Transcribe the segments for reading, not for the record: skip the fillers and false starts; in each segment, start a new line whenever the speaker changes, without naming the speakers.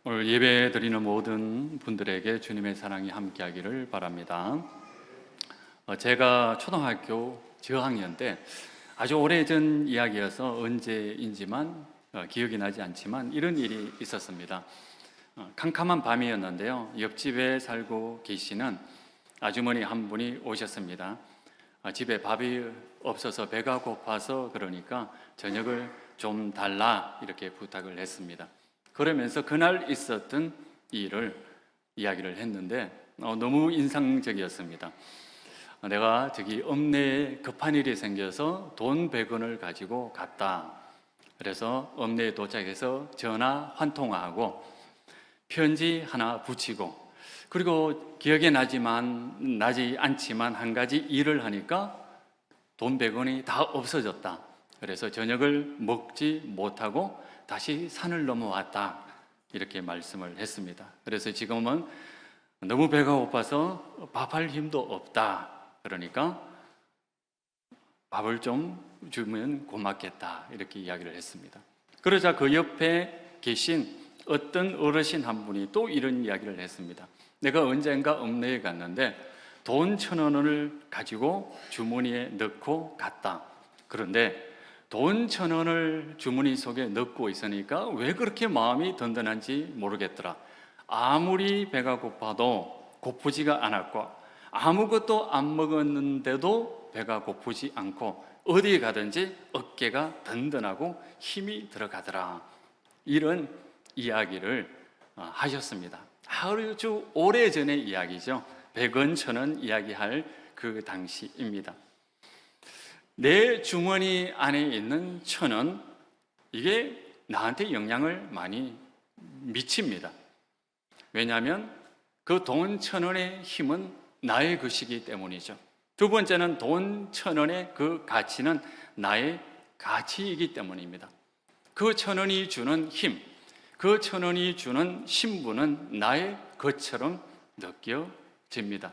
오늘 예배 드리는 모든 분들에게 주님의 사랑이 함께하기를 바랍니다. 제가 초등학교 저학년 때 아주 오래전 이야기여서 언제인지만 기억이 나지 않지만 이런 일이 있었습니다. 캄캄한 밤이었는데요. 옆집에 살고 계시는 아주머니 한 분이 오셨습니다. 집에 밥이 없어서 배가 고파서 그러니까 저녁을 좀 달라 이렇게 부탁을 했습니다. 그러면서 그날 있었던 일을 이야기를 했는데 너무 인상적이었습니다. 내가 저기 읍내에 급한 일이 생겨서 돈 100원을 가지고 갔다. 그래서 읍내에 도착해서 전화 한 통화하고 편지 하나 붙이고 그리고 기억에 나지 않지만 한 가지 일을 하니까 돈 100원이 다 없어졌다. 그래서 저녁을 먹지 못하고 다시 산을 넘어왔다. 이렇게 말씀을 했습니다. 그래서 지금은 너무 배가 고파서 밥할 힘도 없다. 그러니까 밥을 좀 주면 고맙겠다. 이렇게 이야기를 했습니다. 그러자 그 옆에 계신 어떤 어르신 한 분이 또 이런 이야기를 했습니다. 내가 언젠가 읍내에 갔는데 돈 1,000원을 가지고 주머니에 넣고 갔다. 그런데 돈 1,000원을 주머니 속에 넣고 있으니까 왜 그렇게 마음이 든든한지 모르겠더라. 아무리 배가 고파도 고프지가 않았고 아무것도 안 먹었는데도 배가 고프지 않고 어디 가든지 어깨가 든든하고 힘이 들어가더라. 이런 이야기를 하셨습니다. 아주 오래전의 이야기죠. 100원, 1,000원 이야기할 그 당시입니다. 내 주머니 안에 있는 1,000원, 이게 나한테 영향을 많이 미칩니다. 왜냐하면 그 돈 1,000원의 힘은 나의 것이기 때문이죠. 두 번째는 돈 1,000원의 그 가치는 나의 가치이기 때문입니다. 그 1,000원이 주는 힘, 그 1,000원이 주는 신분은 나의 것처럼 느껴집니다.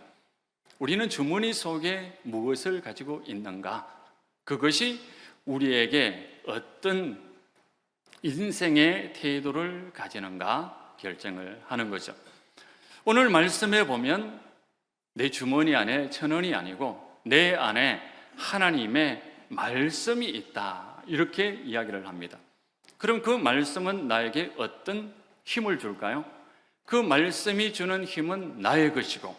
우리는 주머니 속에 무엇을 가지고 있는가? 그것이 우리에게 어떤 인생의 태도를 가지는가 결정을 하는 거죠. 오늘 말씀에 보면 내 주머니 안에 1,000원이 아니고 내 안에 하나님의 말씀이 있다. 이렇게 이야기를 합니다. 그럼 그 말씀은 나에게 어떤 힘을 줄까요? 그 말씀이 주는 힘은 나의 것이고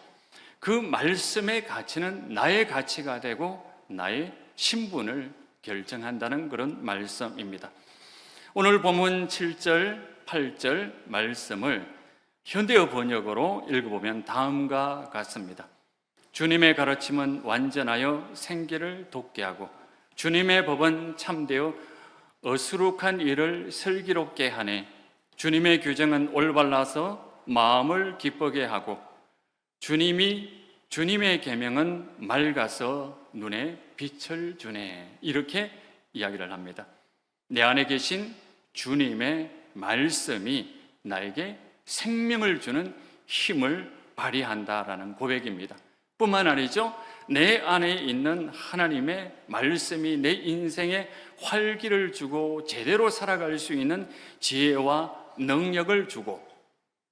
그 말씀의 가치는 나의 가치가 되고 나의 신분을 결정한다는 그런 말씀입니다. 오늘 본문 7절, 8절 말씀을 현대어 번역으로 읽어보면 다음과 같습니다. 주님의 가르침은 완전하여 생기를 돋게 하고 주님의 법은 참되어 어수룩한 일을 슬기롭게 하네. 주님의 규정은 올바라서 마음을 기쁘게 하고 주님의 계명은 맑아서 눈에 빛을 주네. 이렇게 이야기를 합니다. 내 안에 계신 주님의 말씀이 나에게 생명을 주는 힘을 발휘한다라는 고백입니다. 뿐만 아니죠. 내 안에 있는 하나님의 말씀이 내 인생에 활기를 주고 제대로 살아갈 수 있는 지혜와 능력을 주고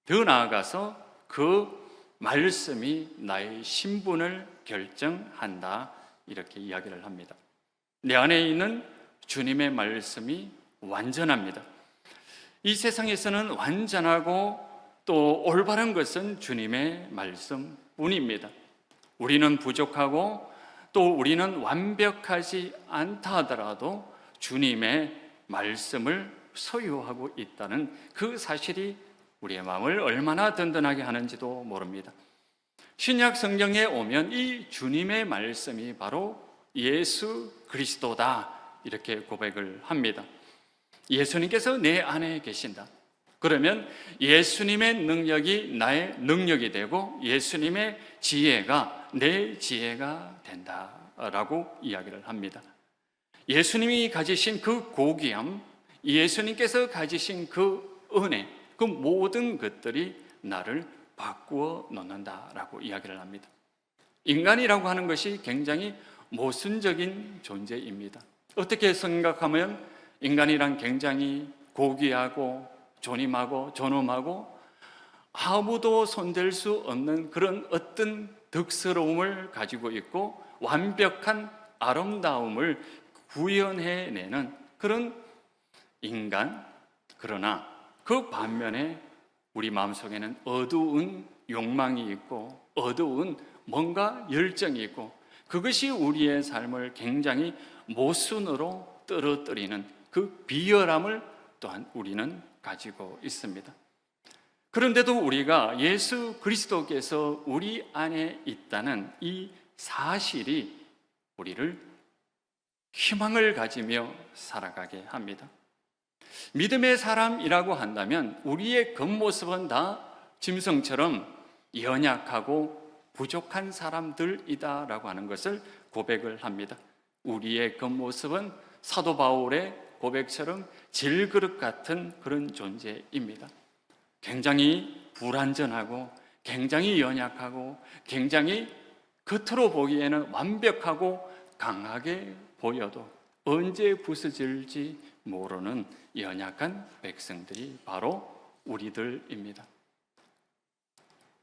더 나아가서 그 말씀이 나의 신분을 결정한다. 이렇게 이야기를 합니다. 내 안에 있는 주님의 말씀이 완전합니다. 이 세상에서는 완전하고 또 올바른 것은 주님의 말씀뿐입니다. 우리는 부족하고 또 우리는 완벽하지 않다 하더라도 주님의 말씀을 소유하고 있다는 그 사실이 우리의 마음을 얼마나 든든하게 하는지도 모릅니다. 신약 성경에 오면 이 주님의 말씀이 바로 예수 그리스도다 이렇게 고백을 합니다. 예수님께서 내 안에 계신다. 그러면 예수님의 능력이 나의 능력이 되고 예수님의 지혜가 내 지혜가 된다라고 이야기를 합니다. 예수님이 가지신 그 고귀함, 예수님께서 가지신 그 은혜, 그 모든 것들이 나를 바꾸어 놓는다라고 이야기를 합니다. 인간이라고 하는 것이 굉장히 모순적인 존재입니다. 어떻게 생각하면 인간이란 굉장히 고귀하고 존임하고 존엄하고 아무도 손댈 수 없는 그런 어떤 덕스러움을 가지고 있고 완벽한 아름다움을 구현해내는 그런 인간. 그러나 그 반면에 우리 마음속에는 어두운 욕망이 있고 어두운 뭔가 열정이 있고 그것이 우리의 삶을 굉장히 모순으로 떨어뜨리는 그 비열함을 또한 우리는 가지고 있습니다. 그런데도 우리가 예수 그리스도께서 우리 안에 있다는 이 사실이 우리를 희망을 가지며 살아가게 합니다. 믿음의 사람이라고 한다면 우리의 겉모습은 다 짐승처럼 연약하고 부족한 사람들이다라고 하는 것을 고백을 합니다. 우리의 겉모습은 사도 바울의 고백처럼 질그릇 같은 그런 존재입니다. 굉장히 불완전하고 굉장히 연약하고 굉장히 겉으로 보기에는 완벽하고 강하게 보여도 언제 부서질지 모르는 연약한 백성들이 바로 우리들입니다.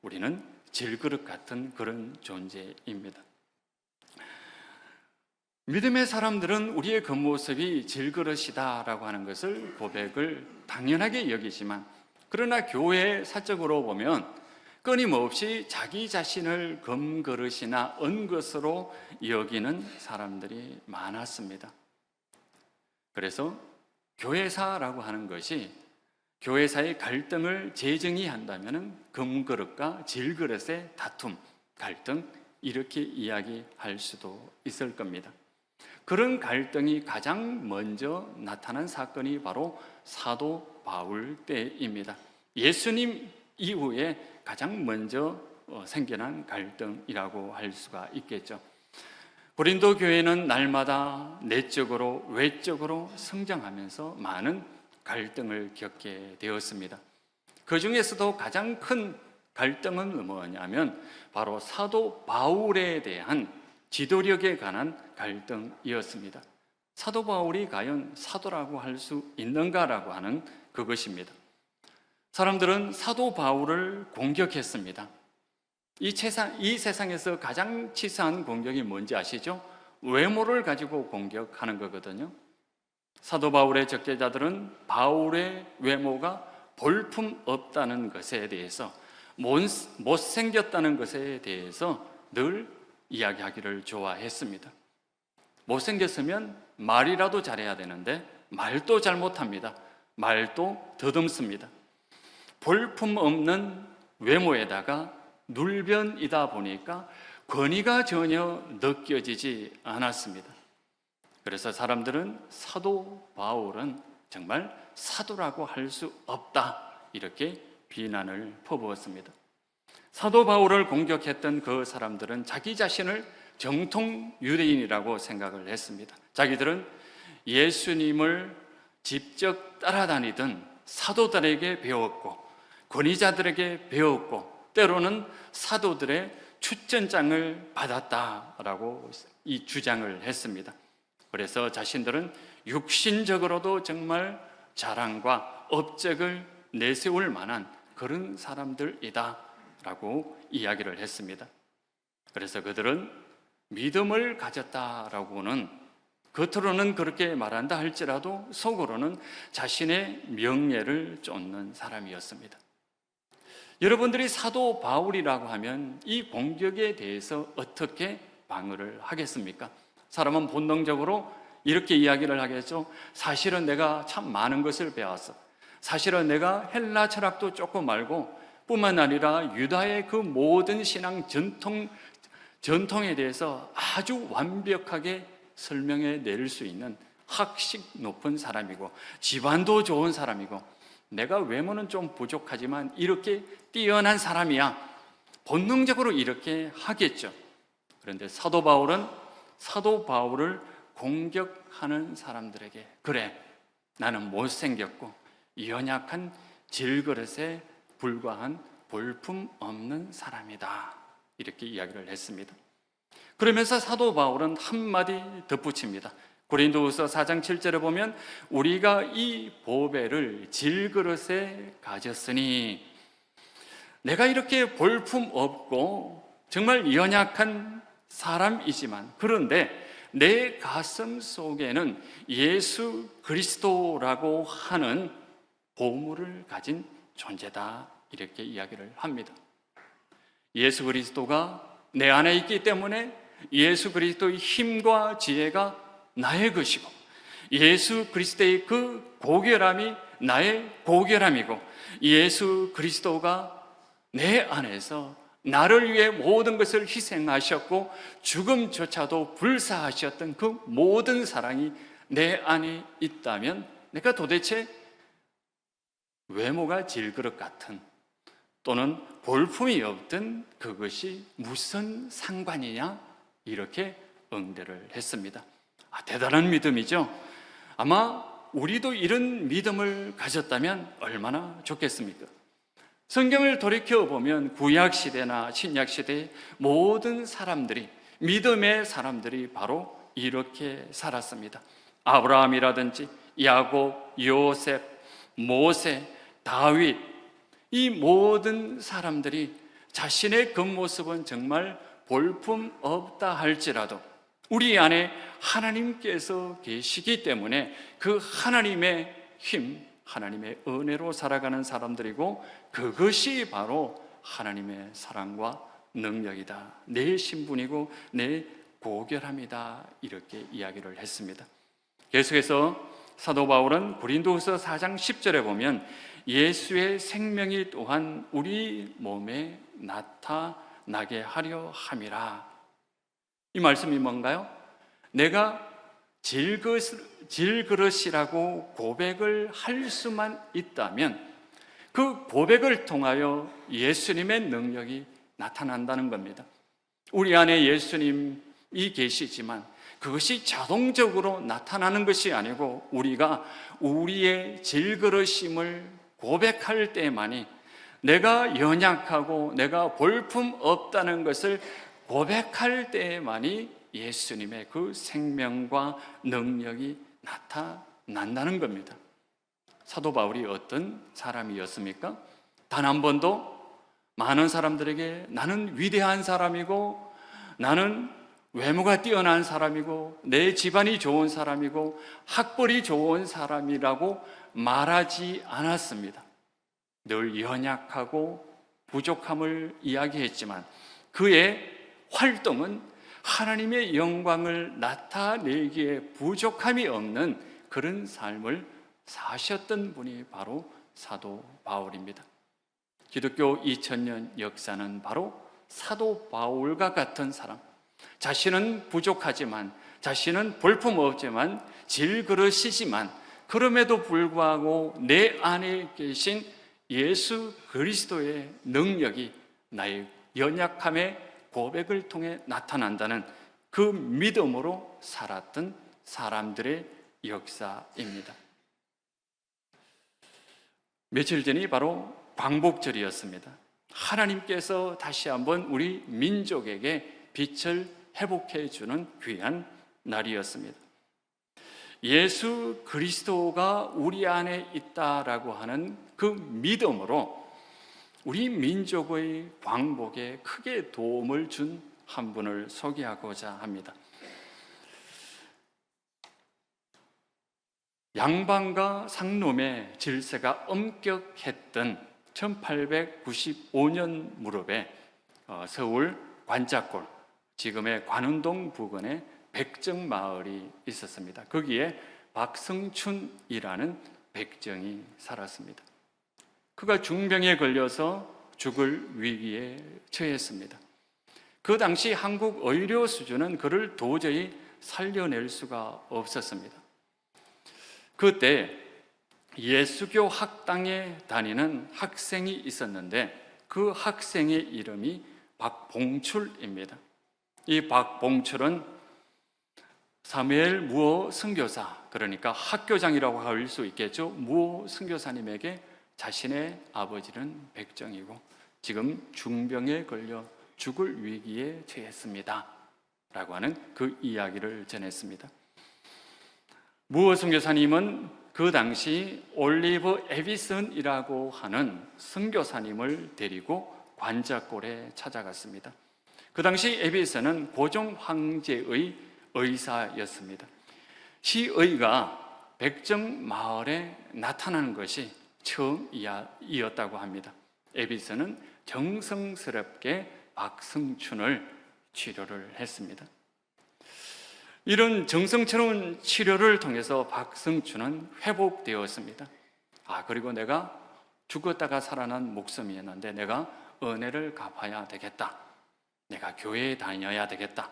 우리는 질그릇 같은 그런 존재입니다. 믿음의 사람들은 우리의 겉모습이 질그릇이다라고 하는 것을 고백을 당연하게 여기지만 그러나 교회 사적으로 보면 끊임없이 자기 자신을 검그릇이나 은것으로 여기는 사람들이 많았습니다. 그래서 교회사라고 하는 것이 교회사의 갈등을 재정의한다면 금그릇과 질그릇의 다툼, 갈등 이렇게 이야기할 수도 있을 겁니다. 그런 갈등이 가장 먼저 나타난 사건이 바로 사도 바울 때입니다. 예수님 이후에 가장 먼저 생겨난 갈등이라고 할 수가 있겠죠. 고린도 교회는 날마다 내적으로 외적으로 성장하면서 많은 갈등을 겪게 되었습니다. 그 중에서도 가장 큰 갈등은 뭐냐면 바로 사도 바울에 대한 지도력에 관한 갈등이었습니다. 사도 바울이 과연 사도라고 할 수 있는가라고 하는 그것입니다. 사람들은 사도 바울을 공격했습니다. 이 세상에서 가장 치사한 공격이 뭔지 아시죠? 외모를 가지고 공격하는 거거든요. 사도 바울의 적대자들은 바울의 외모가 볼품 없다는 것에 대해서 못생겼다는 것에 대해서 늘 이야기하기를 좋아했습니다. 못생겼으면 말이라도 잘해야 되는데 말도 잘못합니다. 말도 더듬습니다. 볼품 없는 외모에다가 눌변이다 보니까 권위가 전혀 느껴지지 않았습니다. 그래서 사람들은 사도 바울은 정말 사도라고 할 수 없다 이렇게 비난을 퍼부었습니다. 사도 바울을 공격했던 그 사람들은 자기 자신을 정통 유대인이라고 생각을 했습니다. 자기들은 예수님을 직접 따라다니던 사도들에게 배웠고 권위자들에게 배웠고 때로는 사도들의 추천장을 받았다라고 이 주장을 했습니다. 그래서 자신들은 육신적으로도 정말 자랑과 업적을 내세울 만한 그런 사람들이다라고 이야기를 했습니다. 그래서 그들은 믿음을 가졌다라고는 겉으로는 그렇게 말한다 할지라도 속으로는 자신의 명예를 쫓는 사람이었습니다. 여러분들이 사도 바울이라고 하면 이 공격에 대해서 어떻게 방어를 하겠습니까? 사람은 본능적으로 이렇게 이야기를 하겠죠. 사실은 내가 참 많은 것을 배웠어. 사실은 내가 헬라 철학도 조금 알고 뿐만 아니라 유다의 그 모든 신앙 전통에 대해서 아주 완벽하게 설명해 낼 수 있는 학식 높은 사람이고 집안도 좋은 사람이고 내가 외모는 좀 부족하지만 이렇게 뛰어난 사람이야. 본능적으로 이렇게 하겠죠. 그런데 사도 바울은 사도 바울을 공격하는 사람들에게 그래, 나는 못생겼고 연약한 질그릇에 불과한 볼품 없는 사람이다. 이렇게 이야기를 했습니다. 그러면서 사도 바울은 한마디 덧붙입니다. 고린도후서 4장 7절에 보면 우리가 이 보배를 질그릇에 가졌으니, 내가 이렇게 볼품 없고 정말 연약한 사람이지만, 그런데 내 가슴 속에는 예수 그리스도라고 하는 보물을 가진 존재다, 이렇게 이야기를 합니다. 예수 그리스도가 내 안에 있기 때문에 예수 그리스도의 힘과 지혜가 나의 것이고, 예수 그리스도의 그 고결함이 나의 고결함이고, 예수 그리스도가 내 안에서 나를 위해 모든 것을 희생하셨고 죽음조차도 불사하셨던 그 모든 사랑이 내 안에 있다면, 내가 도대체 외모가 질그릇 같은 또는 볼품이 없던 그것이 무슨 상관이냐, 이렇게 응대를 했습니다. 대단한 믿음이죠. 아마 우리도 이런 믿음을 가졌다면 얼마나 좋겠습니까? 성경을 돌이켜보면 구약시대나 신약시대의 모든 사람들이, 믿음의 사람들이 바로 이렇게 살았습니다. 아브라함이라든지 야곱, 요셉, 모세, 다윗, 이 모든 사람들이 자신의 겉모습은 정말 볼품 없다 할지라도 우리 안에 하나님께서 계시기 때문에 그 하나님의 힘, 하나님의 은혜로 살아가는 사람들이고, 그것이 바로 하나님의 사랑과 능력이다, 내 신분이고 내 고결함이다, 이렇게 이야기를 했습니다. 계속해서 사도 바울은 고린도후서 4장 10절에 보면 예수의 생명이 또한 우리 몸에 나타나게 하려 함이라. 이 말씀이 뭔가요? 내가 질그릇이라고 고백을 할 수만 있다면 그 고백을 통하여 예수님의 능력이 나타난다는 겁니다. 우리 안에 예수님이 계시지만 그것이 자동적으로 나타나는 것이 아니고, 우리가 우리의 질그릇임을 고백할 때만이, 내가 연약하고 내가 볼품 없다는 것을 고백할 때만이 예수님의 그 생명과 능력이 나타난다는 겁니다. 사도 바울이 어떤 사람이었습니까? 단 한 번도 많은 사람들에게 나는 위대한 사람이고, 나는 외모가 뛰어난 사람이고, 내 집안이 좋은 사람이고, 학벌이 좋은 사람이라고 말하지 않았습니다. 늘 연약하고 부족함을 이야기했지만 그의 활동은 하나님의 영광을 나타내기에 부족함이 없는 그런 삶을 사셨던 분이 바로 사도 바울입니다. 기독교 2000년 역사는 바로 사도 바울과 같은 사람, 자신은 부족하지만, 자신은 볼품없지만, 질그릇이지만, 그럼에도 불구하고 내 안에 계신 예수 그리스도의 능력이 나의 연약함의 고백을 통해 나타난다는 그 믿음으로 살았던 사람들의 역사입니다. 며칠 전이 바로 광복절이었습니다. 하나님께서 다시 한번 우리 민족에게 빛을 회복해 주는 귀한 날이었습니다. 예수 그리스도가 우리 안에 있다라고 하는 그 믿음으로 우리 민족의 광복에 크게 도움을 준 한 분을 소개하고자 합니다. 양반과 상놈의 질서가 엄격했던 1895년 무렵에 서울 관자골, 지금의 관운동 부근에 백정마을이 있었습니다. 거기에 박성춘이라는 백정이 살았습니다. 그가 중병에 걸려서 죽을 위기에 처했습니다. 그 당시 한국 의료 수준은 그를 도저히 살려낼 수가 없었습니다. 그때 예수교 학당에 다니는 학생이 있었는데 그 학생의 이름이 박봉출입니다. 이 박봉출은 사무엘 무어 선교사, 그러니까 학교장이라고 할 수 있겠죠. 무어 선교사님에게 자신의 아버지는 백정이고 지금 중병에 걸려 죽을 위기에 처했습니다 라고 하는 그 이야기를 전했습니다. 무어 선교사님은 그 당시 올리브 에비슨이라고 하는 선교사님을 데리고 관자골에 찾아갔습니다. 그 당시 에비슨은 고종 황제의 의사였습니다. 시의가 백정 마을에 나타나는 것이 처음이었다고 합니다. 에비슨은 정성스럽게 박승춘을 치료를 했습니다. 이런 정성스러운 치료를 통해서 박승춘은 회복되었습니다. 그리고 내가 죽었다가 살아난 목숨이었는데 내가 은혜를 갚아야 되겠다. 내가 교회에 다녀야 되겠다.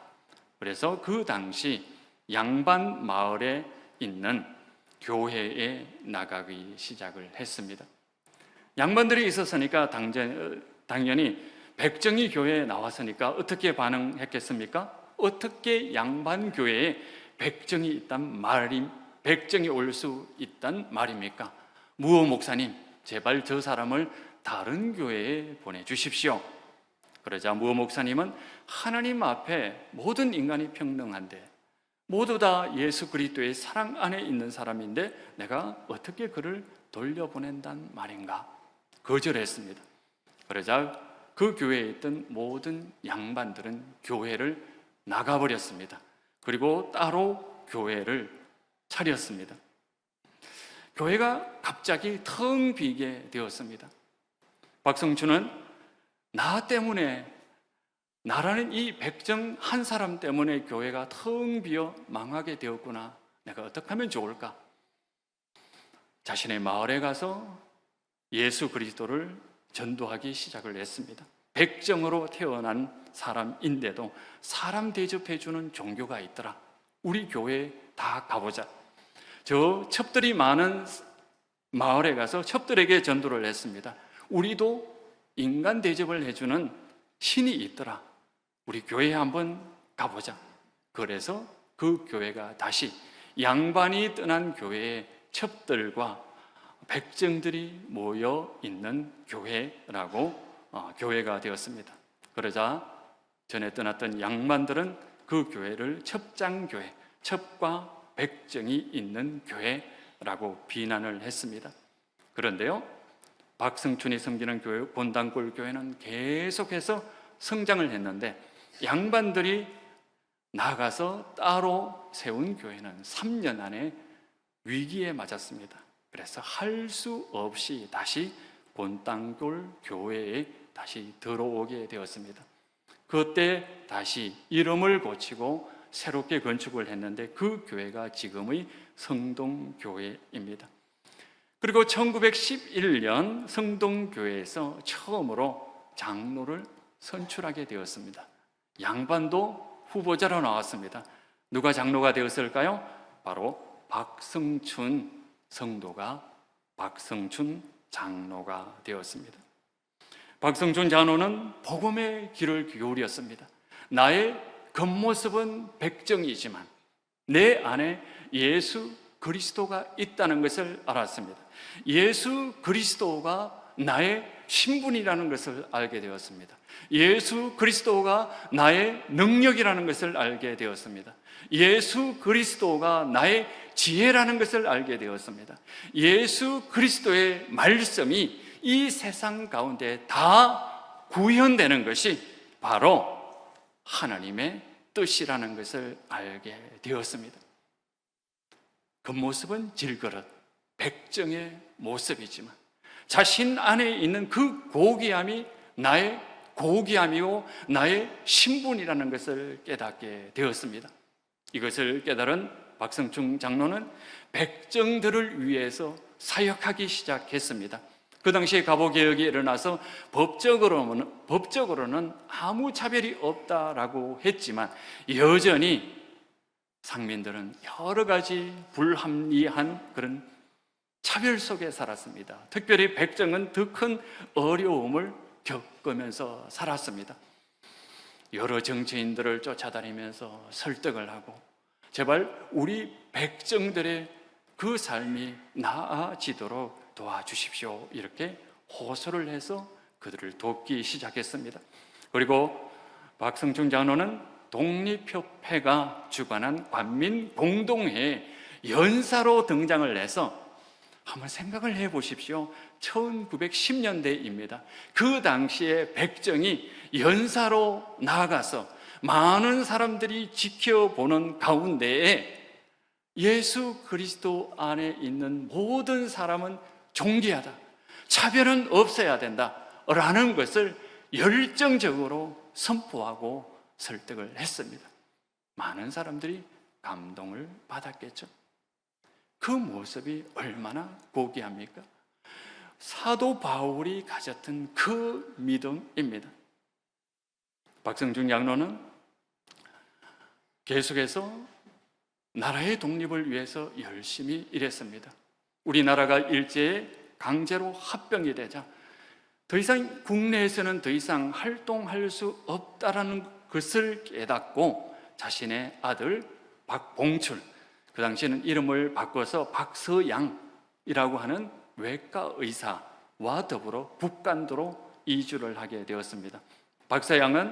그래서 그 당시 양반 마을에 있는 교회에 나가기 시작을 했습니다. 양반들이 있었으니까 당연히 백정이 교회에 나왔으니까 어떻게 반응했겠습니까? 어떻게 양반 교회에 백정이 있단 백정이 올 수 있단 말입니까? 무어 목사님, 제발 저 사람을 다른 교회에 보내주십시오. 그러자 무어 목사님은 하나님 앞에 모든 인간이 평등한데 모두 다 예수 그리스도의 사랑 안에 있는 사람인데 내가 어떻게 그를 돌려보낸단 말인가? 거절했습니다. 그러자 그 교회에 있던 모든 양반들은 교회를 나가버렸습니다. 그리고 따로 교회를 차렸습니다. 교회가 갑자기 텅 비게 되었습니다. 박성춘은 나 때문에, 나라는 이 백정 한 사람 때문에 교회가 텅 비어 망하게 되었구나. 내가 어떻게 하면 좋을까? 자신의 마을에 가서 예수 그리스도를 전도하기 시작을 했습니다. 백정으로 태어난 사람인데도 사람 대접해주는 종교가 있더라. 우리 교회에 다 가보자. 저 첩들이 많은 마을에 가서 첩들에게 전도를 했습니다. 우리도 인간 대접을 해주는 신이 있더라. 우리 교회에 한번 가보자. 그래서 그 교회가 다시 양반이 떠난 교회에 첩들과 백정들이 모여 있는 교회라고 교회가 되었습니다. 그러자 전에 떠났던 양반들은 그 교회를 첩장교회, 첩과 백정이 있는 교회라고 비난을 했습니다. 그런데요, 박승춘이 섬기는 교회, 본당골 교회는 계속해서 성장을 했는데 양반들이 나가서 따로 세운 교회는 3년 안에 위기에 맞았습니다. 그래서 할 수 없이 다시 본당골 교회에 다시 들어오게 되었습니다. 그때 다시 이름을 고치고 새롭게 건축을 했는데 그 교회가 지금의 성동교회입니다. 그리고 1911년 성동교회에서 처음으로 장로를 선출하게 되었습니다. 양반도 후보자로 나왔습니다. 누가 장로가 되었을까요? 바로 박성춘 성도가 박성춘 장로가 되었습니다. 박성춘 장로는 복음의 길을 기울였습니다. 나의 겉모습은 백정이지만 내 안에 예수 그리스도가 있다는 것을 알았습니다. 예수 그리스도가 나의 신분이라는 것을 알게 되었습니다. 예수 그리스도가 나의 능력이라는 것을 알게 되었습니다. 예수 그리스도가 나의 지혜라는 것을 알게 되었습니다. 예수 그리스도의 말씀이 이 세상 가운데 다 구현되는 것이 바로 하나님의 뜻이라는 것을 알게 되었습니다. 겉모습은 질그릇, 백정의 모습이지만 자신 안에 있는 그 고귀함이 나의 고귀함이고 나의 신분이라는 것을 깨닫게 되었습니다. 이것을 깨달은 박성춘 장로는 백정들을 위해서 사역하기 시작했습니다. 그 당시에 갑오개혁이 일어나서 법적으로는 아무 차별이 없다라고 했지만 여전히 상민들은 여러 가지 불합리한 그런 차별 속에 살았습니다. 특별히 백정은 더 큰 어려움을 겪으면서 살았습니다. 여러 정치인들을 쫓아다니면서 설득을 하고 제발 우리 백정들의 그 삶이 나아지도록 도와주십시오. 이렇게 호소를 해서 그들을 돕기 시작했습니다. 그리고 박성춘 장로는 독립협회가 주관한 관민공동회에 연사로 등장을 해서 한번 생각을 해 보십시오. 1910년대입니다. 그 당시에 백정이 연사로 나아가서 많은 사람들이 지켜보는 가운데에 예수 그리스도 안에 있는 모든 사람은 존귀하다, 차별은 없어야 된다 라는 것을 열정적으로 선포하고 설득을 했습니다. 많은 사람들이 감동을 받았겠죠. 그 모습이 얼마나 고귀합니까? 사도 바울이 가졌던 그 믿음입니다. 박성중 장로는 계속해서 나라의 독립을 위해서 열심히 일했습니다. 우리나라가 일제에 강제로 합병이 되자 더 이상 국내에서는 더 이상 활동할 수 없다라는 것을 깨닫고 자신의 아들 박봉출, 그 당시에는 이름을 바꿔서 박서양이라고 하는 외과 의사와 더불어 북간도로 이주를 하게 되었습니다. 박서양은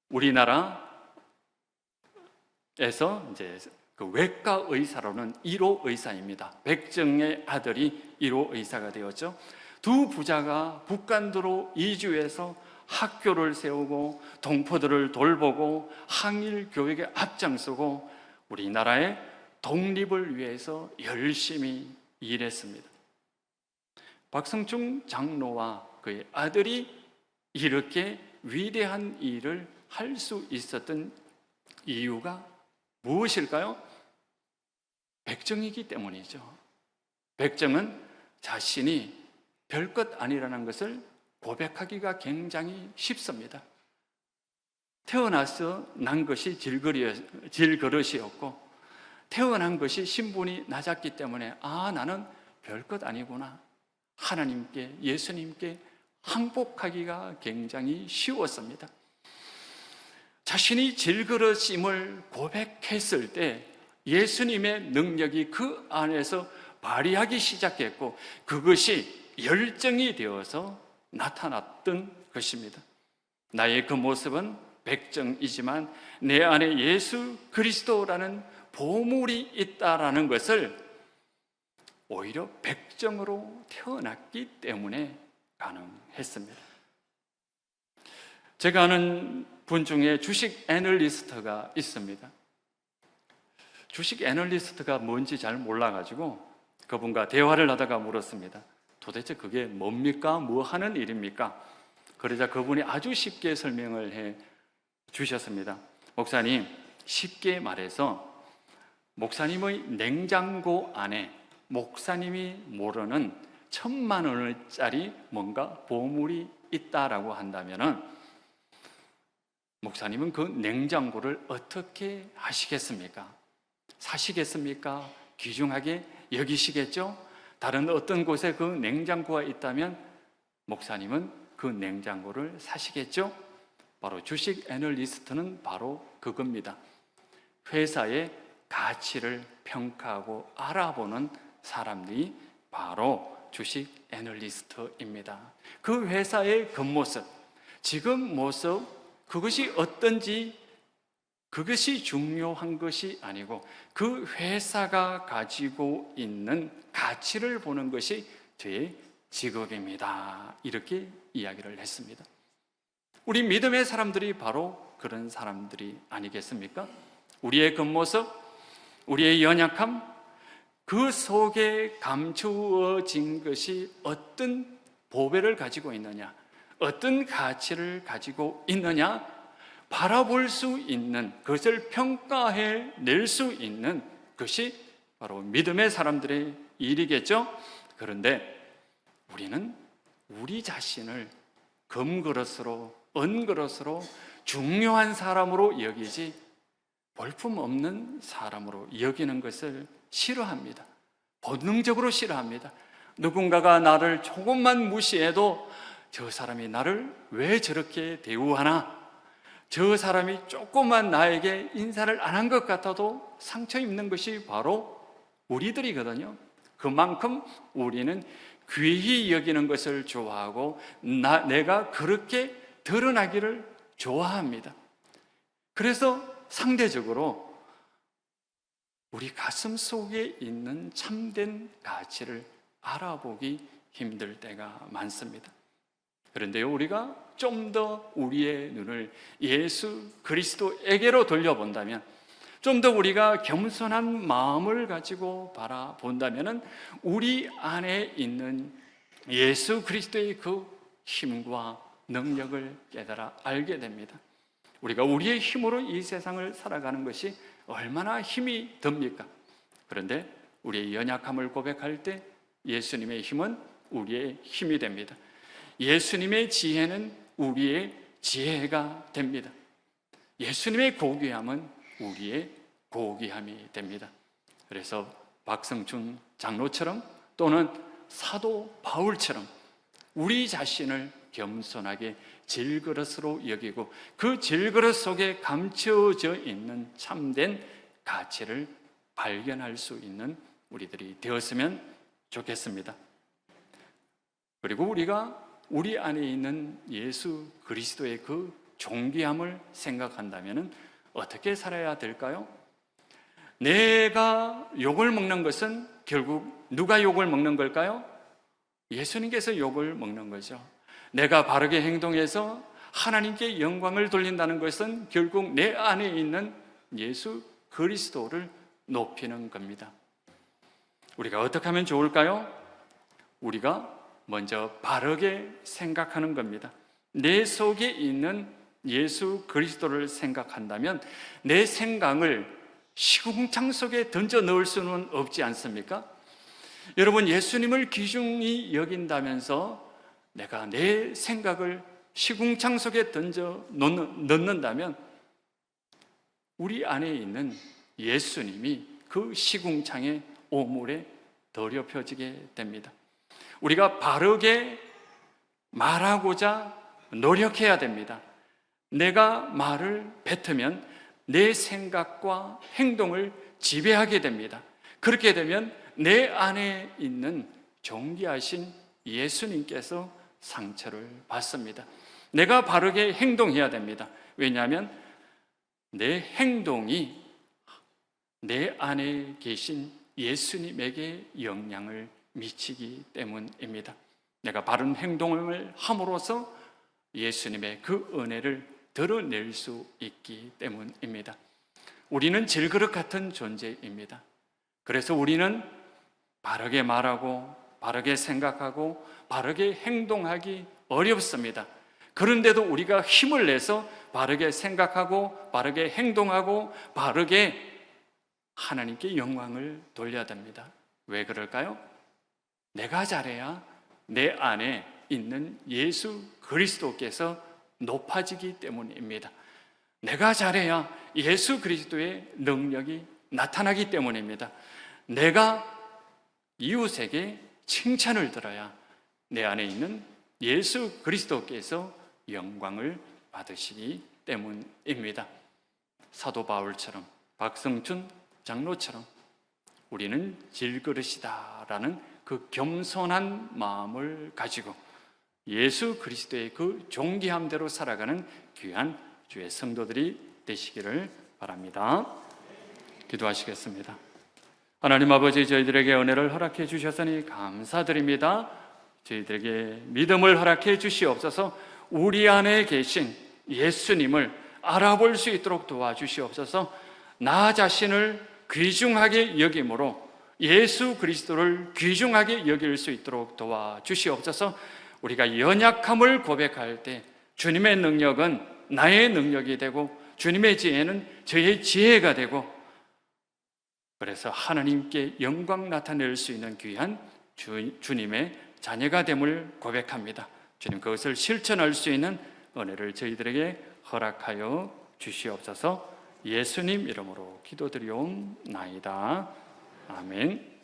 우리나라에서 이제 그 외과 의사로는 1호 의사입니다. 백정의 아들이 1호 의사가 되었죠. 두 부자가 북간도로 이주해서 학교를 세우고 동포들을 돌보고 항일 교육에 앞장서고 우리나라의 독립을 위해서 열심히 일했습니다. 박성중 장로와 그의 아들이 이렇게 위대한 일을 할 수 있었던 이유가 무엇일까요? 백정이기 때문이죠. 백정은 자신이 별것 아니라는 것을 고백하기가 굉장히 쉽습니다. 태어나서 난 것이 질그릇이었고 태어난 것이 신분이 낮았기 때문에 나는 별것 아니구나, 하나님께, 예수님께 항복하기가 굉장히 쉬웠습니다. 자신이 질그릇임을 고백했을 때 예수님의 능력이 그 안에서 발휘하기 시작했고 그것이 열정이 되어서 나타났던 것입니다. 나의 그 모습은 백정이지만 내 안에 예수 그리스도라는 보물이 있다라는 것을 오히려 백정으로 태어났기 때문에 가능했습니다. 제가 아는 분 중에 주식 애널리스트가 있습니다. 주식 애널리스트가 뭔지 잘 몰라가지고 그분과 대화를 하다가 물었습니다. 도대체 그게 뭡니까? 뭐 하는 일입니까? 그러자 그분이 아주 쉽게 설명을 해 주셨습니다. 목사님, 쉽게 말해서 목사님의 냉장고 안에 목사님이 모르는 1,000만 원짜리 뭔가 보물이 있다라고 한다면은 목사님은 그 냉장고를 어떻게 하시겠습니까? 사시겠습니까? 귀중하게 여기시겠죠? 다른 어떤 곳에 그 냉장고가 있다면 목사님은 그 냉장고를 사시겠죠? 바로 주식 애널리스트는 바로 그겁니다. 회사의 가치를 평가하고 알아보는 사람들이 바로 주식 애널리스트입니다. 그 회사의 겉모습, 지금 모습, 그것이 어떤지 그것이 중요한 것이 아니고 그 회사가 가지고 있는 가치를 보는 것이 저의 직업입니다. 이렇게 이야기를 했습니다. 우리 믿음의 사람들이 바로 그런 사람들이 아니겠습니까? 우리의 겉모습, 우리의 연약함, 그 속에 감추어진 것이 어떤 보배를 가지고 있느냐, 어떤 가치를 가지고 있느냐 바라볼 수 있는, 그것을 평가해 낼 수 있는 것이 바로 믿음의 사람들의 일이겠죠. 그런데 우리는 우리 자신을 금그릇으로, 은그릇으로 중요한 사람으로 여기지 볼품없는 사람으로 여기는 것을 싫어합니다. 본능적으로 싫어합니다. 누군가가 나를 조금만 무시해도 저 사람이 나를 왜 저렇게 대우하나, 저 사람이 조금만 나에게 인사를 안 한 것 같아도 상처 입는 것이 바로 우리들이거든요. 그만큼 우리는 귀히 여기는 것을 좋아하고 내가 그렇게 드러나기를 좋아합니다. 그래서 상대적으로 우리 가슴 속에 있는 참된 가치를 알아보기 힘들 때가 많습니다. 그런데요, 우리가 좀 더 우리의 눈을 예수 그리스도에게로 돌려본다면, 좀 더 우리가 겸손한 마음을 가지고 바라본다면 우리 안에 있는 예수 그리스도의 그 힘과 능력을 깨달아 알게 됩니다. 우리가 우리의 힘으로 이 세상을 살아가는 것이 얼마나 힘이 듭니까? 그런데 우리의 연약함을 고백할 때 예수님의 힘은 우리의 힘이 됩니다. 예수님의 지혜는 우리의 지혜가 됩니다. 예수님의 고귀함은 우리의 고귀함이 됩니다. 그래서 박성춘 장로처럼 또는 사도 바울처럼 우리 자신을 겸손하게 질그릇으로 여기고 그 질그릇 속에 감춰져 있는 참된 가치를 발견할 수 있는 우리들이 되었으면 좋겠습니다. 그리고 우리가 우리 안에 있는 예수 그리스도의 그 존귀함을 생각한다면 어떻게 살아야 될까요? 내가 욕을 먹는 것은 결국 누가 욕을 먹는 걸까요? 예수님께서 욕을 먹는 거죠. 내가 바르게 행동해서 하나님께 영광을 돌린다는 것은 결국 내 안에 있는 예수 그리스도를 높이는 겁니다. 우리가 어떻게 하면 좋을까요? 우리가 먼저 바르게 생각하는 겁니다. 내 속에 있는 예수 그리스도를 생각한다면 내 생각을 시궁창 속에 던져 넣을 수는 없지 않습니까? 여러분, 예수님을 귀중히 여긴다면서 내가 내 생각을 시궁창 속에 던져 넣는다면 우리 안에 있는 예수님이 그 시궁창의 오물에 더럽혀지게 됩니다. 우리가 바르게 말하고자 노력해야 됩니다. 내가 말을 뱉으면 내 생각과 행동을 지배하게 됩니다. 그렇게 되면 내 안에 있는 존귀하신 예수님께서 상처를 받습니다. 내가 바르게 행동해야 됩니다. 왜냐하면 내 행동이 내 안에 계신 예수님에게 영향을 미치기 때문입니다. 내가 바른 행동을 함으로써 예수님의 그 은혜를 드러낼 수 있기 때문입니다. 우리는 질그릇 같은 존재입니다. 그래서 우리는 바르게 말하고 바르게 생각하고 바르게 행동하기 어렵습니다. 그런데도 우리가 힘을 내서 바르게 생각하고 바르게 행동하고 바르게 하나님께 영광을 돌려야 됩니다. 왜 그럴까요? 내가 잘해야 내 안에 있는 예수 그리스도께서 높아지기 때문입니다. 내가 잘해야 예수 그리스도의 능력이 나타나기 때문입니다. 내가 이웃에게 칭찬을 들어야 내 안에 있는 예수 그리스도께서 영광을 받으시기 때문입니다. 사도 바울처럼 박성춘 장로처럼 우리는 질그릇이다라는 그 겸손한 마음을 가지고 예수 그리스도의 그 존귀함대로 살아가는 귀한 주의 성도들이 되시기를 바랍니다. 기도하시겠습니다. 하나님 아버지, 저희들에게 은혜를 허락해 주셨으니 감사드립니다. 저희들에게 믿음을 허락해 주시옵소서. 우리 안에 계신 예수님을 알아볼 수 있도록 도와주시옵소서. 나 자신을 귀중하게 여김으로 예수 그리스도를 귀중하게 여길 수 있도록 도와주시옵소서. 우리가 연약함을 고백할 때 주님의 능력은 나의 능력이 되고 주님의 지혜는 저의 지혜가 되고, 그래서 하나님께 영광 나타낼 수 있는 귀한 주님의 자녀가 됨을 고백합니다. 주님, 그것을 실천할 수 있는 은혜를 저희들에게 허락하여 주시옵소서. 예수님 이름으로 기도드리옵나이다. 아멘.